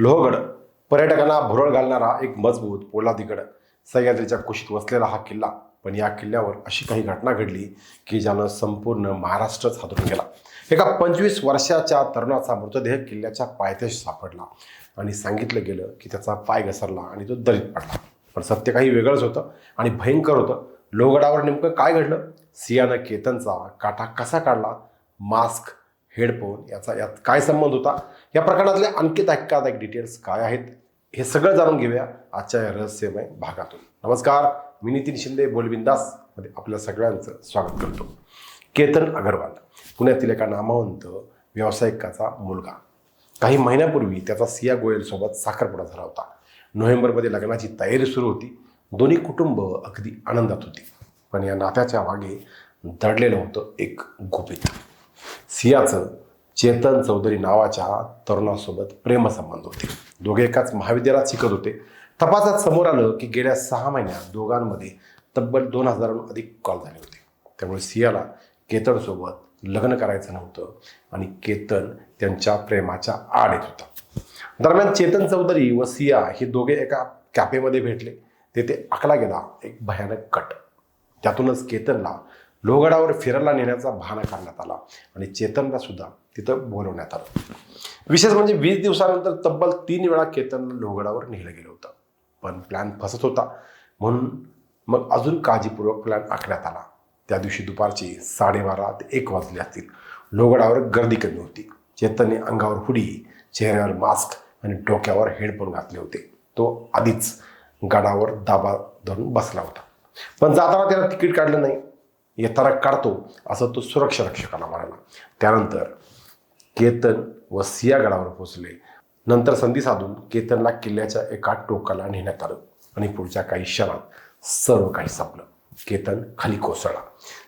लोहगड पर्यटकांना भुरळ घालणारा एक मजबूत पोलादी गड, सह्याद्रीच्या कुशीत वसलेला हा किल्ला. पण या किल्ल्यावर अशी काही घटना घडली की ज्यानं संपूर्ण महाराष्ट्रच हादरून गेला. एका 25 वर्षाच्या तरुणाचा मृतदेह किल्ल्याच्या पायथ्याशी सापडला आणि सांगितलं गेलं की त्याचा पाय घसरला आणि तो दरीत पडला. पण सत्य काही वेगळंच होतं आणि भयंकर होतं. लोहगडावर नेमकं काय घडलं? सियानं केतनचा काटा कसा काढला? मास्क, हेडफोन यात काय संबंध होता? या प्रकरणातले आणखी धक्कादायक डिटेल्स काय आहेत हे सगळं जाणून घेऊया आजच्या या रहस्यमय भागातून. नमस्कार, मी नितीन शिंदे बोलबिंदास मध्ये आपल्या सगळ्यांचं स्वागत करतो. केतन अग्रवाल पुण्यातील एका नामवंत व्यावसायिकाचा मुलगा. काही महिन्यापूर्वी त्याचा सिया गोयल सोबत साखरपुडा झाला होता. नोव्हेंबरमध्ये लग्नाची तयारी सुरू होती. दोन्ही कुटुंब अगदी आनंदात होती. पण या नात्याच्या मागे दडलेलं होतं एक गुपित. सियाचं चेतन चौधरी नावाच्या तरुणासोबत प्रेमसंबंध होते. दोघे एकाच महाविद्यालयात शिकत होते. तपासात समोर आलं की गेल्या 6 महिन्यात दोघांमध्ये तब्बल 2000हून अधिक कॉल झाले होते. त्यामुळे सियाला केतनसोबत लग्न करायचं नव्हतं आणि केतन त्यांच्या प्रेमाच्या आड येत होता. दरम्यान चेतन चौधरी व सिया हे दोघे एका कॅफेमध्ये भेटले. तेथे आखला गेला एक भयानक कट. त्यातूनच केतनला लोहगडावर फिरायला नेण्याचा बहाणा काढण्यात आला आणि चेतनला सुद्धा तिथं बोलवण्यात आलं. विशेष म्हणजे 20 दिवसानंतर तब्बल 3 वेळा केतनला लोहगडावर नेलं गेलं होतं. पण प्लॅन फसत होता म्हणून मग अजून काळजीपूर्वक प्लॅन आखण्यात आला. त्या दिवशी दुपारचे 12:30 ते 1 वाजले असतील. लोहगडावर गर्दी कमी होती. चेतनने अंगावर हुडी, चेहऱ्यावर मास्क आणि डोक्यावर हेडफोन घातले होते. तो आधीच गडावर दाबा धरून बसला होता. पण जाताना त्याला तिकीट काढलं नाही. येताना काढतो असं तो सुरक्षा रक्षकाला म्हणाला. त्यानंतर केतन व सिया गडावर पोहोचले. नंतर संधी साधून केतनला किल्ल्याच्या एका टोकाला नेण्यात आलं आणि पुढच्या काही क्षणात सर्व काही संपलं. केतन खाली कोसळला.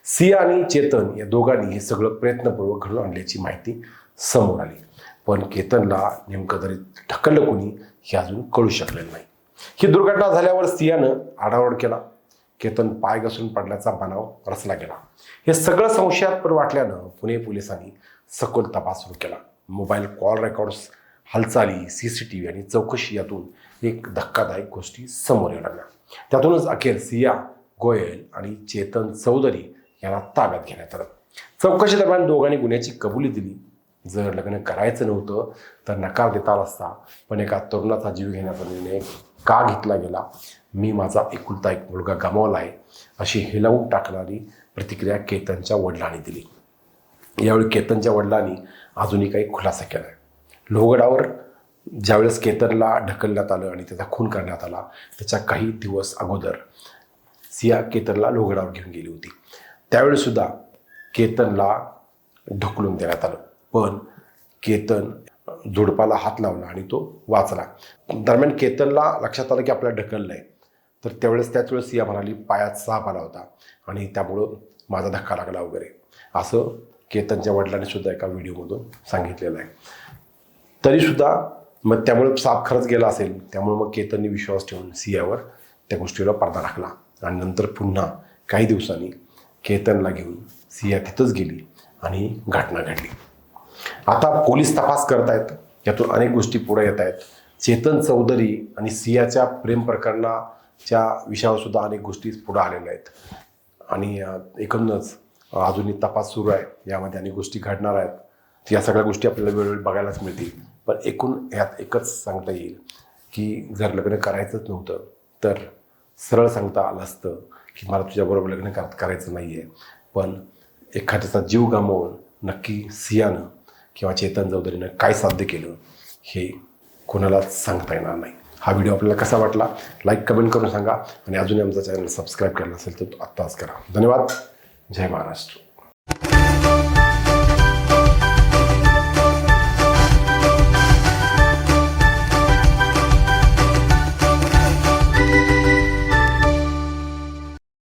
सिया आणि चेतन या दोघांनी हे सगळं प्रयत्नपूर्वक घडून आणल्याची माहिती समोर आली. पण केतनला नेमकं तरी ढकललं कोणी हे अजून कळू शकलेलं नाही. ही दुर्घटना झाल्यावर सियानं आडावड केला. केतन पाय घसरून पडल्याचा बनाव रचला गेला. हे सगळं संशयास्पद वाटल्यानं पुणे पोलिसांनी सखोल तपास सुरू केला. मोबाईल कॉल रेकॉर्ड्स, हालचाली, CCTV आणि चौकशी यातून एक धक्कादायक गोष्टी समोर येऊ लागल्या. त्यातूनच अखेर सिया गोयल आणि चेतन चौधरी यांना ताब्यात घेण्यात आलं. चौकशी दरम्यान दोघांनी गुन्ह्याची कबुली दिली. जर लग्न करायचं नव्हतं तर नकार देता आला असता. पण एका तरुणाचा जीव घेण्याचा निर्णय का घेतला गेला? मी माझा एकुलता एक मुलगा गमावला आहे अशी हेलावून टाकणारी प्रतिक्रिया केतनच्या वडिलांनी दिली. यावेळी केतनच्या वडिलांनी अजूनही काही खुलासा केला आहे. लोहगडावर ज्यावेळेस केतनला ढकलण्यात आलं आणि त्याचा खून करण्यात आला त्याच्या काही दिवस अगोदर सिया केतनला लोहगडावर घेऊन गेली होती. त्यावेळीसुद्धा केतनला ढकलून देण्यात आलं. पण केतन झुडपाला हात लावला आणि तो वाचला. दरम्यान केतनला लक्षात आलं की आपल्याला ढकललं आहे. तर त्याच वेळेस सिया म्हणाली पायात साप आला होता आणि त्यामुळं माझा धक्का लागला वगैरे असं केतनच्या वडिलांनी सुद्धा एका व्हिडिओमधून सांगितलेलं आहे. तरीसुद्धा मग त्यामुळे साप खरंच गेला असेल. त्यामुळे मग केतनने विश्वास ठेवून सियावर त्या गोष्टीला पडदा टाकला आणि नंतर पुन्हा काही दिवसांनी केतनला घेऊन सिया तिथंच गेली आणि घटना घडली. आता पोलीस तपास करत आहेत. यातून अनेक गोष्टी पुढे येत आहेत. चेतन चौधरी आणि सियाच्या प्रेम प्रकरणाच्या विषयावर सुद्धा अनेक गोष्टी पुढे आलेल्या आहेत आणि एकूणच अजूनही तपास सुरू आहे. यामध्ये अनेक गोष्टी घडणार आहेत. या सगळ्या गोष्टी आपल्याला वेळोवेळी बघायलाच मिळतील. पण एकूण ह्यात एकच सांगता येईल की जर लग्न करायचंच नव्हतं तर सरळ सांगता आलं असतं की मला तुझ्याबरोबर लग्न करायचं नाही आहे. पण एखाद्याचा जीव गमावून नक्की सियानं किंवा चेतन चौधरीनं काय साध्य केलं हे कोणालाच सांगता येणार नाही. हा व्हिडिओ आपल्याला कसा वाटला लाईक कमेंट करून सांगा आणि अजूनही आमचा चॅनल सबस्क्राईब केला असेल तर आत्ताच करा. धन्यवाद. जय महाराष्ट्र.